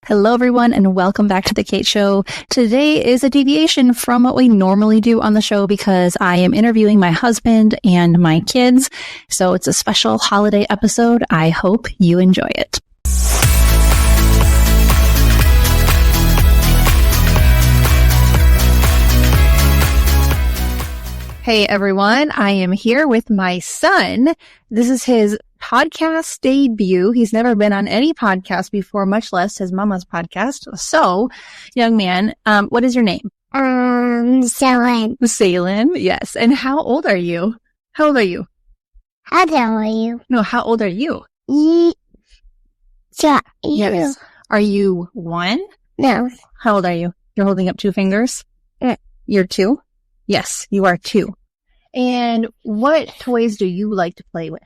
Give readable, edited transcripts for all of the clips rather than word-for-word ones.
Hello, everyone, and welcome back to The Kate Show. Today is a deviation from what we normally do on the show because I am interviewing my husband and my kids. So it's a special holiday episode. I hope you enjoy it. Hey, everyone. I am here with my son. This is his podcast debut. He's never been on any podcast before, much less his mama's podcast. So, young man, what is your name? Salen. Salen, yes. And how old are you? How old are you? How old are you? No, how old are you? Yes. Are you 1? No. How old are you? You're holding up 2 fingers? Yeah. You're 2? Yes, you are 2. And what toys do you like to play with?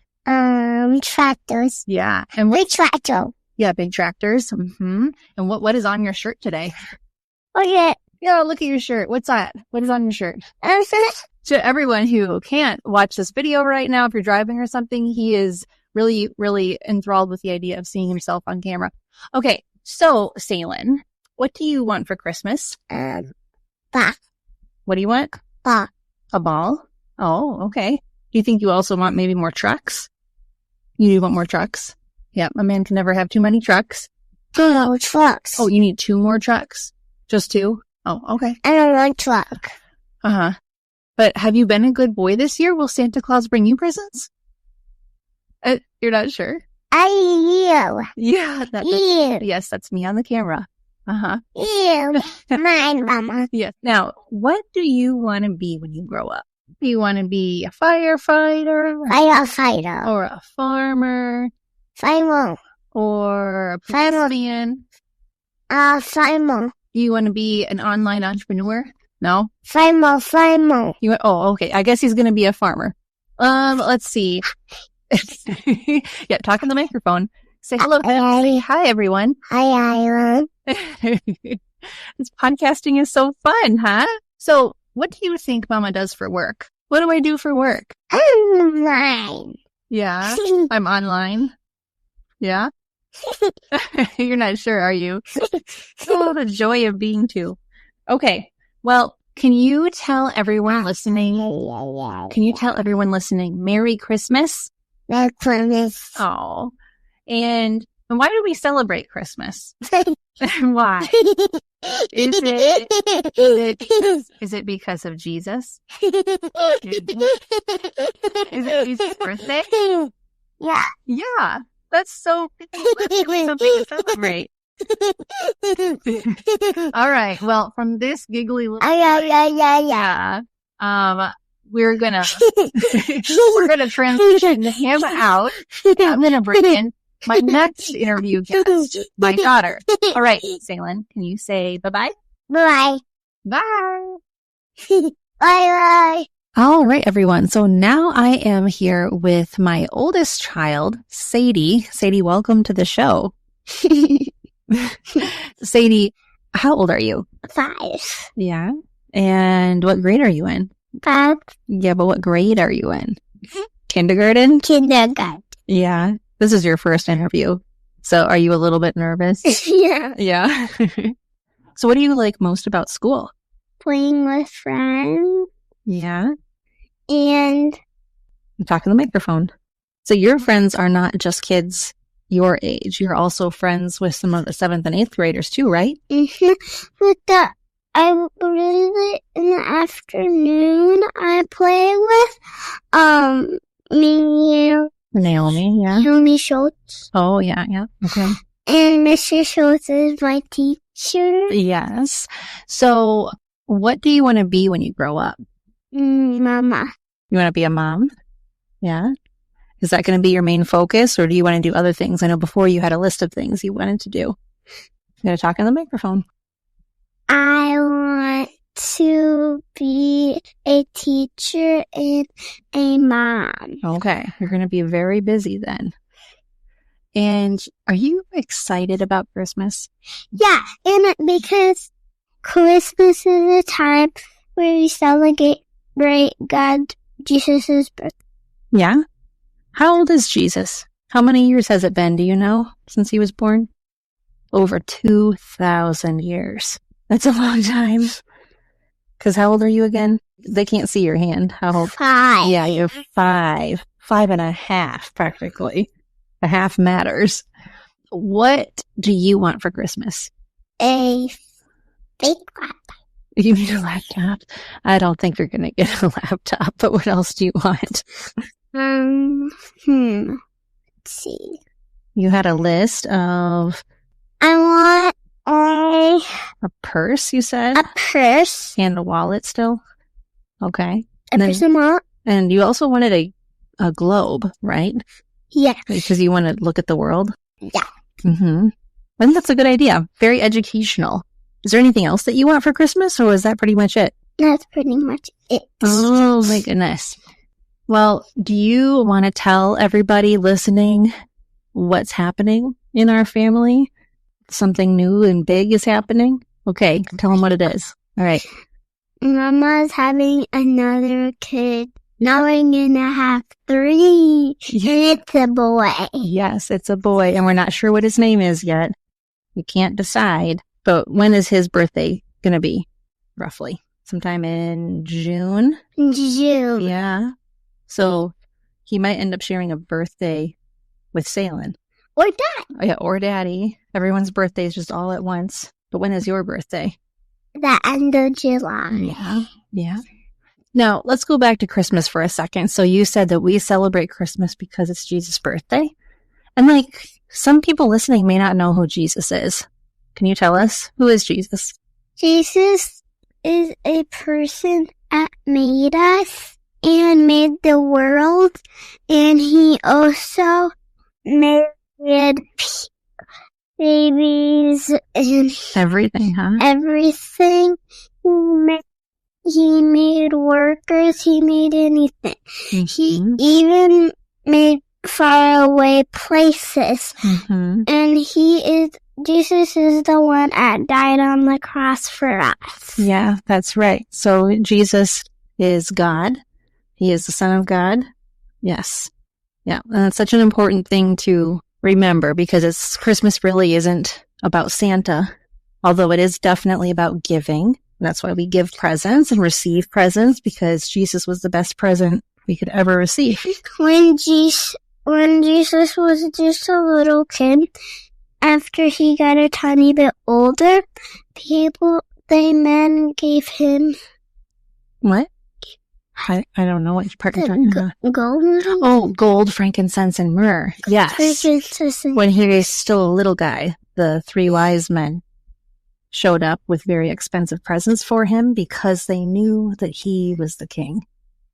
Tractors. Yeah. And Big tractor. Yeah, big tractors. Mm-hmm. And what is on your shirt today? Okay. Yeah, look at your shirt. What's that? What is on your shirt? To everyone who can't watch this video right now, if you're driving or something, he is really, really enthralled with the idea of seeing himself on camera. Okay, so Salen, what do you want for Christmas? Ball. What do you want? Ball. A ball? Oh, okay. Do you think you also want maybe more trucks? You do want more trucks? Yeah, a man can never have too many trucks. No trucks. Oh, you need 2 more trucks? Just 2? Oh, okay. I don't want truck. Uh-huh. But have you been a good boy this year? Will Santa Claus bring you presents? You're not sure? You. Yeah. You. Yes, that's me on the camera. Uh-huh. You. Mine, Mama. Yes. Now, what do you want to be when you grow up? Do you want to be a firefighter? Firefighter. Or a farmer? Fireman. Or a policeman? Fireman. Do you want to be an online entrepreneur? No? Fireman. Oh, okay. I guess he's going to be a farmer. Let's see. Yeah, talk in the microphone. Say hello. Say hi, everyone. Hi, everyone. This podcasting is so fun, huh? So, what do you think Mama does for work? What do I do for work? Online. Yeah, I'm online. Yeah? You're not sure, are you? Oh, the joy of being 2. Okay, well, can you tell everyone listening, Merry Christmas? Merry Christmas. Oh, and why do we celebrate Christmas? Why? Is it because of Jesus? Is it Jesus' birthday? Yeah. Yeah. That's something to celebrate. All right. Well, from this giggly little we're gonna transition him out. I'm gonna bring in my next interview guest, my daughter. All right, Salen, can you say bye-bye? Bye. Bye. Bye. All right, everyone. So now I am here with my oldest child, Sadie. Sadie, welcome to the show. Sadie, how old are you? 5. Yeah. And what grade are you in? 5. Yeah, but what grade are you in? Kindergarten? Kindergarten. Yeah. This is your first interview. So are you a little bit nervous? Yeah. Yeah. So what do you like most about school? Playing with friends. Yeah. And Talk in the microphone. So your friends are not just kids your age. You're also friends with some of the 7th and 8th graders too, right? with I really in the afternoon I play with Naomi, yeah. Naomi Schultz. Oh, yeah. Okay. And Mr. Schultz is my teacher. Yes. So what do you want to be when you grow up? Mama. You want to be a mom? Yeah. Is that going to be your main focus, or do you want to do other things? I know before you had a list of things you wanted to do. You got to talk in the microphone. I want to be a teacher and a mom. Okay. You're going to be very busy then. And are you excited about Christmas? Yeah, and because Christmas is a time where we celebrate God, Jesus' birth. Yeah? How old is Jesus? How many years has it been, do you know, since he was born? over 2,000 years. That's a long time. Because how old are you again? They can't see your hand. How old? 5. Yeah, you're 5. 5.5, practically. A half matters. What do you want for Christmas? A fake laptop. You need a laptop? I don't think you're going to get a laptop, but what else do you want? Let's see. You had a list of I want a purse, you said? a purse. And a wallet still? Okay. A purse and wallet. And you also wanted a globe, right? Yeah. Because you want to look at the world? Yeah. Mm-hmm. I think that's a good idea. Very educational. Is there anything else that you want for Christmas, or is that pretty much it? That's pretty much it. Oh, my goodness. Well, do you want to tell everybody listening what's happening in our family? Something new and big is happening? Okay, tell them what it is. All right. Mama's having another kid. 9.5, 3. It's a boy. Yes, it's a boy, and we're not sure what his name is yet. We can't decide. But when is his birthday going to be, roughly? Sometime in June? June. Yeah. So he might end up sharing a birthday with Salen. Or Dad. Oh, yeah, or Daddy. Everyone's birthday is just all at once. But when is your birthday? The end of July. Yeah. Now, let's go back to Christmas for a second. So you said that we celebrate Christmas because it's Jesus' birthday. And some people listening may not know who Jesus is. Can you tell us? Who is Jesus? Jesus is a person that made us and made the world. And he also made babies and everything, huh? Everything. He made workers. He made anything. Mm-hmm. He even made faraway places. Mm-hmm. And Jesus is the one that died on the cross for us. Yeah, that's right. So Jesus is God. He is the Son of God. Yes. Yeah. And that's such an important thing to remember, because Christmas really isn't about Santa, although it is definitely about giving. That's why we give presents and receive presents, because Jesus was the best present we could ever receive. When Jesus was just a little kid, after he got a tiny bit older, men gave him... What? I don't know what part you're talking about. Gold? Oh, gold, frankincense, and myrrh. Yes. When he was still a little guy, the 3 wise men showed up with very expensive presents for him because they knew that he was the king,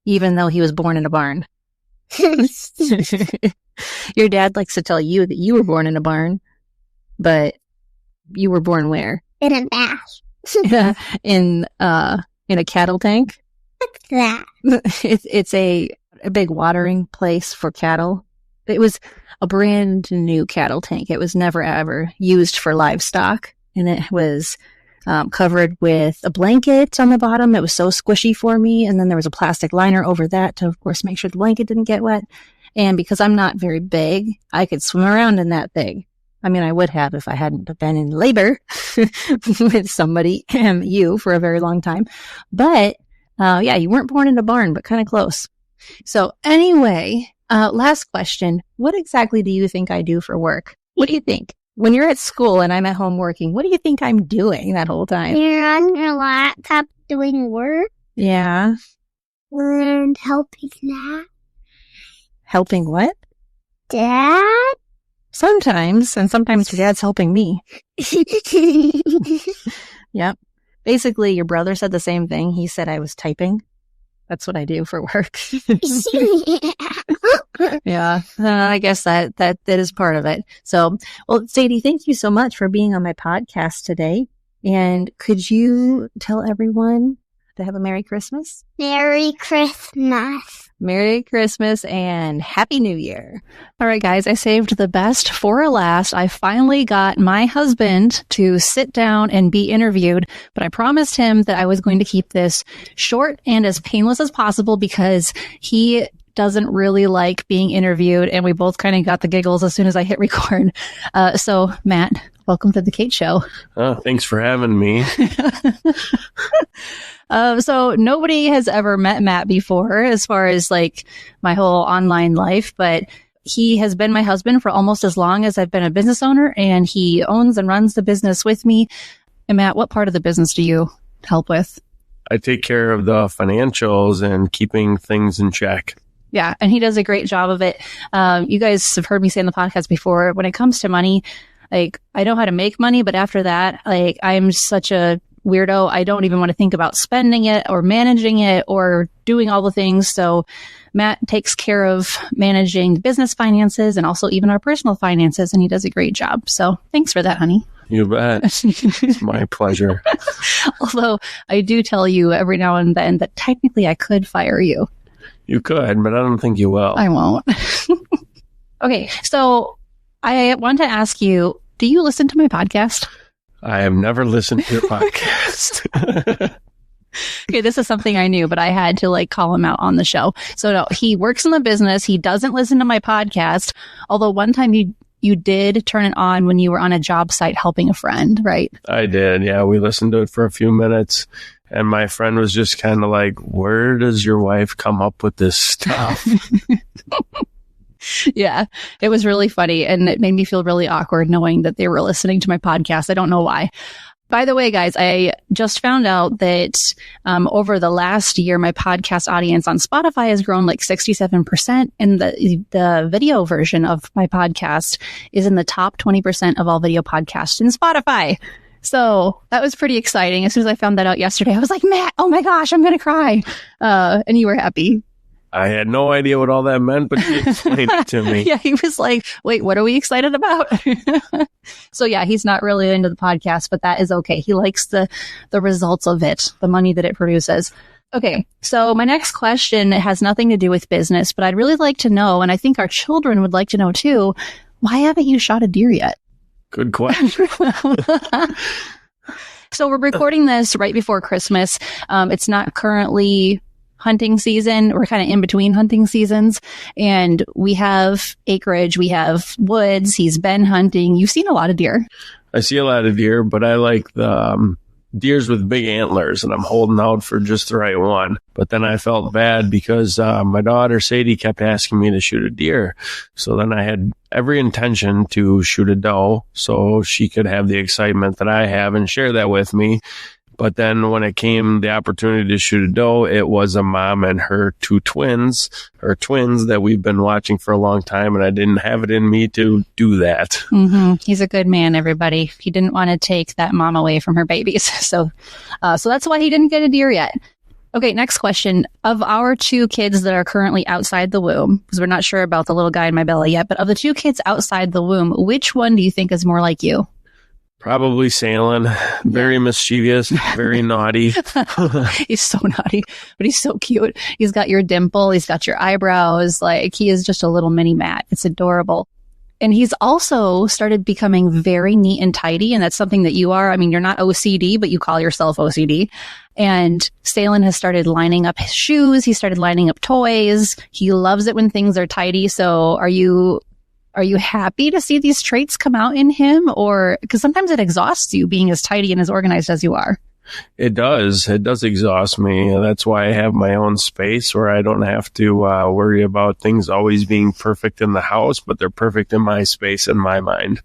even though he was born in a barn. Your dad likes to tell you that you were born in a barn, but you were born where? In a bath. in a cattle tank. What's that? It's a big watering place for cattle. It was a brand new cattle tank. It was never ever used for livestock, and it was covered with a blanket on the bottom. It was so squishy for me, and then there was a plastic liner over that to, of course, make sure the blanket didn't get wet. And because I'm not very big, I could swim around in that thing. I mean, I would have if I hadn't been in labor with somebody, you, for a very long time. But, yeah, you weren't born in a barn, but kind of close. So anyway, last question. What exactly do you think I do for work? What do you think? When you're at school and I'm at home working, what do you think I'm doing that whole time? You're on your laptop doing work. Yeah. And helping Dad. Helping what? Dad? Sometimes, and sometimes your dad's helping me. Yep. Basically, your brother said the same thing. He said I was typing. That's what I do for work. Yeah. I guess that is part of it. So, well, Sadie, thank you so much for being on my podcast today. And could you tell everyone to have a Merry Christmas? Merry Christmas. Merry Christmas and Happy New Year. All right, guys, I saved the best for last. I finally got my husband to sit down and be interviewed, but I promised him that I was going to keep this short and as painless as possible because he doesn't really like being interviewed, and we both kind of got the giggles as soon as I hit record. So, Matt, Welcome to the Kate Show. Thanks for having me. So nobody has ever met Matt before as far as like my whole online life, but he has been my husband for almost as long as I've been a business owner, and he owns and runs the business with me. And Matt, what part of the business do you help with? I take care of the financials and keeping things in check. Yeah, and he does a great job of it. You guys have heard me say in the podcast before, when it comes to money, like I know how to make money, but after that, like I'm such a weirdo. I don't even want to think about spending it or managing it or doing all the things. So Matt takes care of managing business finances and also even our personal finances, and he does a great job. So thanks for that, honey. You bet. It's my pleasure. Although I do tell you every now and then that technically I could fire you. You could, but I don't think you will. I won't. Okay, so I want to ask you, do you listen to my podcast? I have never listened to your podcast. Okay, this is something I knew, but I had to like call him out on the show. So no, he works in the business. He doesn't listen to my podcast. Although one time you did turn it on when you were on a job site helping a friend, right? I did. Yeah, we listened to it for a few minutes. And my friend was just kind of like, where does your wife come up with this stuff? Yeah, it was really funny. And it made me feel really awkward knowing that they were listening to my podcast. I don't know why. By the way, guys, I just found out that over the last year, my podcast audience on Spotify has grown like 67%. And the video version of my podcast is in the top 20% of all video podcasts in Spotify. So that was pretty exciting. As soon as I found that out yesterday, I was like, Matt, oh my gosh, I'm going to cry. And you were happy. I had no idea what all that meant, but you explained it to me. Yeah, he was like, wait, what are we excited about? So yeah, he's not really into the podcast, but that is okay. He likes the results of it, the money that it produces. Okay, so my next question has nothing to do with business, but I'd really like to know, and I think our children would like to know too, why haven't you shot a deer yet? Good question. So we're recording this right before Christmas. It's not currently hunting season. We're kind of in between hunting seasons, and we have acreage, we have woods. He's been hunting. You've seen a lot of deer. I see a lot of deer, but I like the deers with big antlers, and I'm holding out for just the right one. But then I felt bad because my daughter Sadie kept asking me to shoot a deer. So then I had every intention to shoot a doe so she could have the excitement that I have and share that with me. But then when it came the opportunity to shoot a doe, it was a mom and her twins that we've been watching for a long time, and I didn't have it in me to do that. Mm-hmm. He's a good man, everybody. He didn't want to take that mom away from her babies. So that's why he didn't get a deer yet. Okay, next question. Of our 2 kids that are currently outside the womb, because we're not sure about the little guy in my belly yet, but of the 2 kids outside the womb, which one do you think is more like you? Probably Salen. Very mischievous, very naughty. He's so naughty, but he's so cute. He's got your dimple. He's got your eyebrows. Like, he is just a little mini Matt. It's adorable. And he's also started becoming very neat and tidy. And that's something that you are. I mean, you're not OCD, but you call yourself OCD. And Salen has started lining up his shoes. He started lining up toys. He loves it when things are tidy. So are you happy to see these traits come out in him? Or because sometimes it exhausts you being as tidy and as organized as you are. It does. It does exhaust me. That's why I have my own space where I don't have to worry about things always being perfect in the house, but they're perfect in my space, in my mind.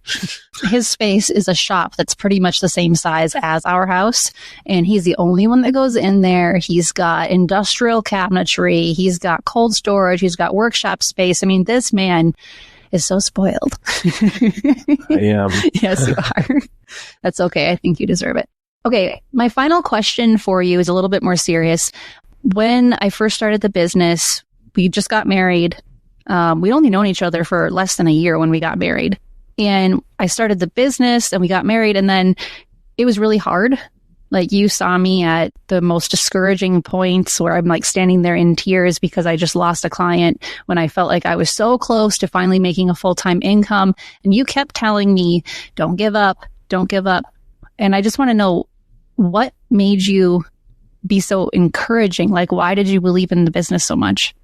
His space is a shop that's pretty much the same size as our house, and he's the only one that goes in there. He's got industrial cabinetry. He's got cold storage. He's got workshop space. I mean, this man is so spoiled. I am. Yes, you are. That's okay. I think you deserve it. Okay, my final question for you is a little bit more serious. When I first started the business, we just got married. We'd only known each other for less than a year when we got married. And I started the business and we got married, and then it was really hard. Like, you saw me at the most discouraging points where I'm like standing there in tears because I just lost a client when I felt like I was so close to finally making a full-time income. And you kept telling me, don't give up, don't give up. And I just want to know, what made you be so encouraging? Like, why did you believe in the business so much?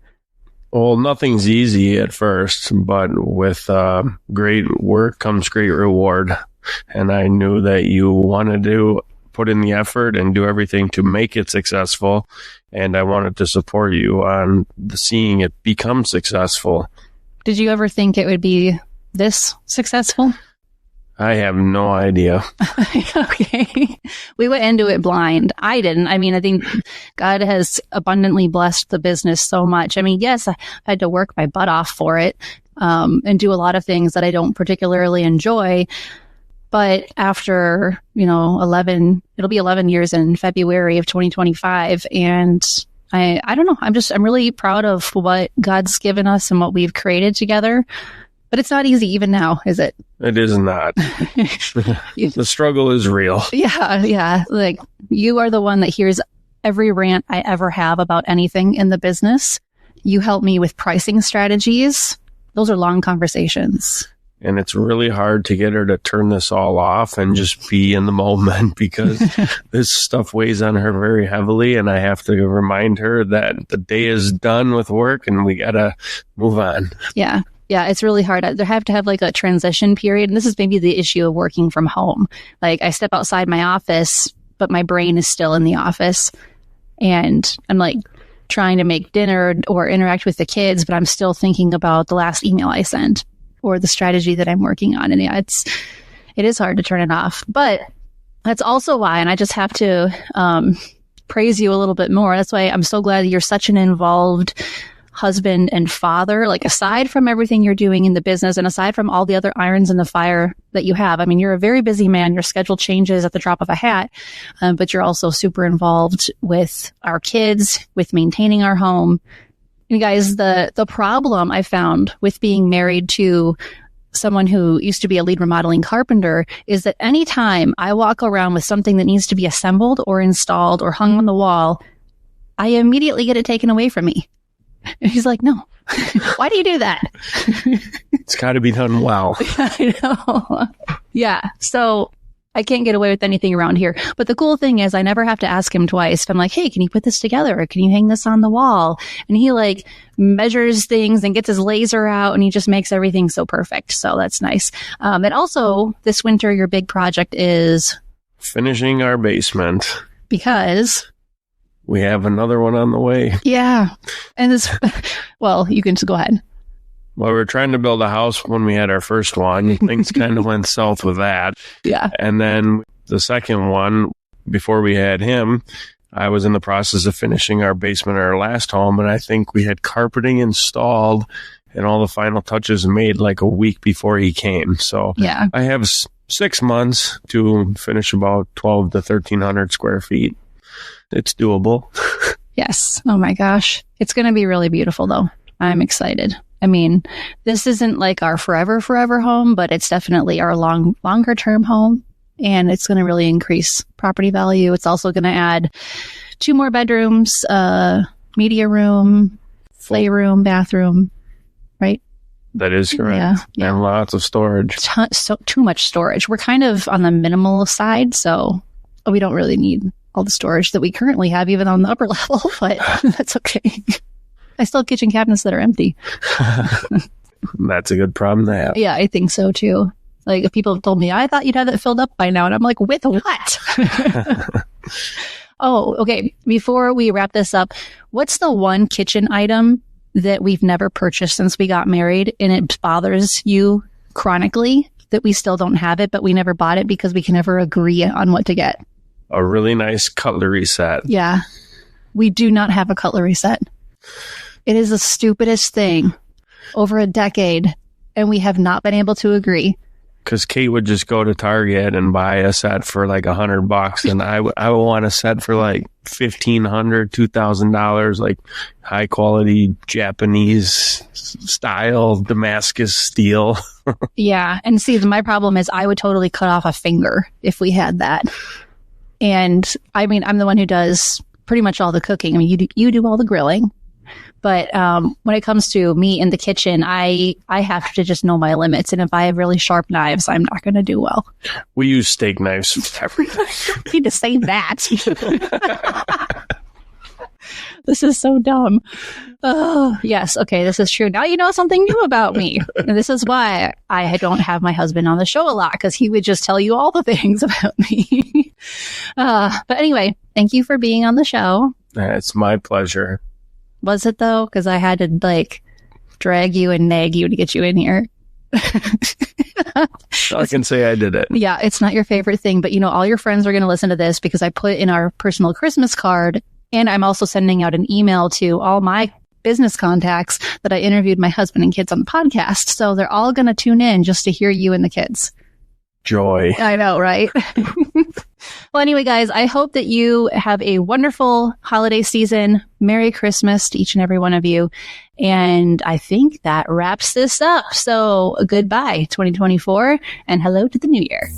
Well, nothing's easy at first, but with great work comes great reward. and I knew that you wanted to put in the effort and do everything to make it successful, and I wanted to support you on seeing it become successful. Did you ever think it would be this successful? I have no idea. Okay. We went into it blind. I didn't. I mean, I think God has abundantly blessed the business so much. I mean, yes, I had to work my butt off for it, and do a lot of things that I don't particularly enjoy. But after, it'll be 11 years in February of 2025. And I don't know. I'm really proud of what God's given us and what we've created together. But it's not easy even now, is it? It is not. The struggle is real. Yeah. Like, you are the one that hears every rant I ever have about anything in the business. You help me with pricing strategies. Those are long conversations. And it's really hard to get her to turn this all off and just be in the moment, because this stuff weighs on her very heavily. And I have to remind her that the day is done with work and we got to move on. Yeah. Yeah, it's really hard. There have to have like a transition period. And this is maybe the issue of working from home. Like, I step outside my office, but my brain is still in the office. And I'm like trying to make dinner or interact with the kids, but I'm still thinking about the last email I sent or the strategy that I'm working on. And yeah, it is hard to turn it off. But that's also why, and I just have to praise you a little bit more. That's why I'm so glad that you're such an involved husband and father. Like, aside from everything you're doing in the business and aside from all the other irons in the fire that you have, I mean, you're a very busy man. Your schedule changes at the drop of a hat, but you're also super involved with our kids, with maintaining our home. And guys, the problem I found with being married to someone who used to be a lead remodeling carpenter is that anytime I walk around with something that needs to be assembled or installed or hung on the wall, I immediately get it taken away from me. And he's like, no, why do you do that? It's got to be done well. I know. Yeah. So I can't get away with anything around here. But the cool thing is I never have to ask him twice. If I'm like, hey, can you put this together? Or can you hang this on the wall? And he like measures things and gets his laser out and he just makes everything so perfect. So that's nice. And also this winter, your big project is finishing our basement. Because we have another one on the way. Yeah. And this, well, you can just go ahead. Well, we were trying to build a house when we had our first one. Things kind of went south with that. Yeah. And then the second one, before we had him, I was in the process of finishing our basement at our last home. And I think we had carpeting installed and all the final touches made like a week before he came. So yeah, I have 6 months to finish about 12 to 1,300 square feet. It's doable. Yes. Oh my gosh. It's going to be really beautiful though. I'm excited. I mean, this isn't like our forever home, but it's definitely our longer term home. And it's going to really increase property value. It's also going to add 2 more bedrooms, media room, playroom, bathroom, right? That is correct. Yeah. And lots of storage. So too much storage. We're kind of on the minimal side, so we don't really need all the storage that we currently have, even on the upper level, but that's okay. I still have kitchen cabinets that are empty. That's a good problem to have. Yeah, I think so too. Like, if people have told me, I thought you'd have it filled up by now. And I'm like, with what? Oh, okay. Before we wrap this up, what's the one kitchen item that we've never purchased since we got married and it bothers you chronically that we still don't have it, but we never bought it because we can never agree on what to get? A really nice cutlery set. Yeah. We do not have a cutlery set. It is the stupidest thing over a decade, and we have not been able to agree. Because Kate would just go to Target and buy a set for like $100, and I would want a set for like $1,500, $2,000, like high quality Japanese style Damascus steel. Yeah, and see, my problem is I would totally cut off a finger if we had that. And I mean, I'm the one who does pretty much all the cooking. I mean, you do all the grilling. But when it comes to me in the kitchen, I have to just know my limits. And if I have really sharp knives, I'm not going to do well. We use steak knives for everything. You need to say that. This is so dumb. Oh, yes. Okay, this is true. Now you know something new about me. And this is why I don't have my husband on the show a lot, because he would just tell you all the things about me. But anyway, thank you for being on the show. It's my pleasure. Was it, though? Because I had to, like, drag you and nag you to get you in here. I can say I did it. Yeah, it's not your favorite thing, but, you know, all your friends are going to listen to this because I put in our personal Christmas card. And I'm also sending out an email to all my business contacts that I interviewed my husband and kids on the podcast. So they're all going to tune in just to hear you and the kids. Joy. I know, right? Well, anyway, guys, I hope that you have a wonderful holiday season. Merry Christmas to each and every one of you. And I think that wraps this up. So goodbye, 2024, and hello to the new year.